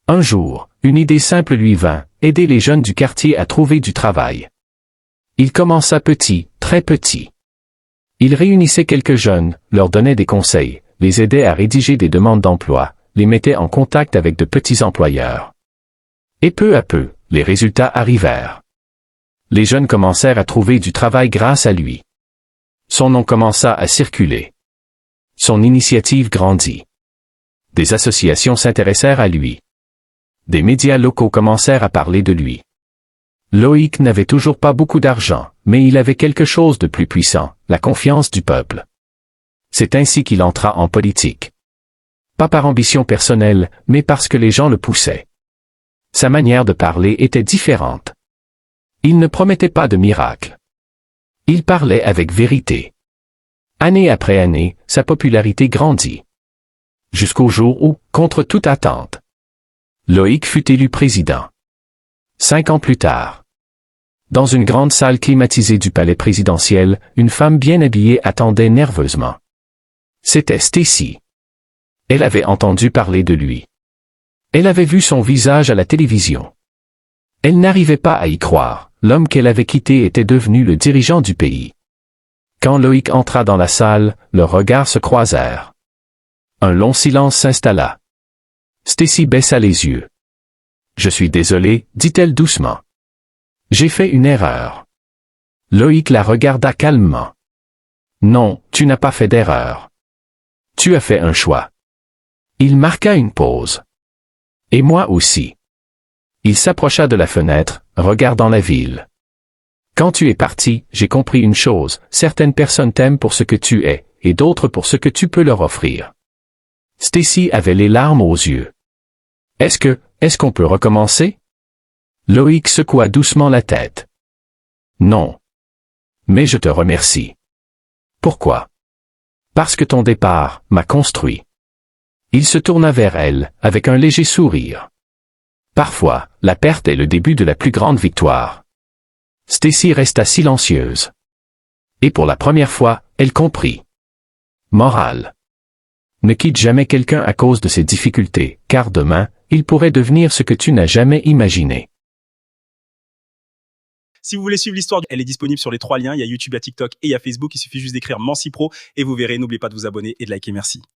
Un jour, une idée simple lui vint, aider les jeunes du quartier à trouver du travail. Il commença petit, très petit. Il réunissait quelques jeunes, leur donnait des conseils, les aidait à rédiger des demandes d'emploi, les mettait en contact avec de petits employeurs. Et peu à peu, les résultats arrivèrent. Les jeunes commencèrent à trouver du travail grâce à lui. Son nom commença à circuler. Son initiative grandit. Des associations s'intéressèrent à lui. Des médias locaux commencèrent à parler de lui. Loïc n'avait toujours pas beaucoup d'argent, mais il avait quelque chose de plus puissant, la confiance du peuple. C'est ainsi qu'il entra en politique. Pas par ambition personnelle, mais parce que les gens le poussaient. Sa manière de parler était différente. Il ne promettait pas de miracle. Il parlait avec vérité. Année après année, sa popularité grandit. Jusqu'au jour où, contre toute attente, Loïc fut élu président. 5 ans plus tard. Dans une grande salle climatisée du palais présidentiel, une femme bien habillée attendait nerveusement. C'était Stacy. Elle avait entendu parler de lui. Elle avait vu son visage à la télévision. Elle n'arrivait pas à y croire, l'homme qu'elle avait quitté était devenu le dirigeant du pays. Quand Loïc entra dans la salle, leurs regards se croisèrent. Un long silence s'installa. Stacy baissa les yeux. « Je suis désolée, dit-elle doucement. J'ai fait une erreur. » Loïc la regarda calmement. « Non, tu n'as pas fait d'erreur. Tu as fait un choix. » Il marqua une pause. « Et moi aussi. » Il s'approcha de la fenêtre, regardant la ville. « Quand tu es parti, j'ai compris une chose, certaines personnes t'aiment pour ce que tu es, et d'autres pour ce que tu peux leur offrir. » Stacy avait les larmes aux yeux. « Est-ce qu'on peut recommencer? » Loïc secoua doucement la tête. « Non. Mais je te remercie. » « Pourquoi? » « Parce que ton départ m'a construit. » Il se tourna vers elle, avec un léger sourire. « Parfois, la perte est le début de la plus grande victoire. » Stacy resta silencieuse. Et pour la première fois, elle comprit. Morale. Ne quitte jamais quelqu'un à cause de ses difficultés, car demain, il pourrait devenir ce que tu n'as jamais imaginé. Si vous voulez suivre l'histoire, elle est disponible sur les 3 liens. Il y a YouTube, il y a TikTok et il y a Facebook. Il suffit juste d'écrire Manci Pro et vous verrez. N'oubliez pas de vous abonner et de liker. Merci.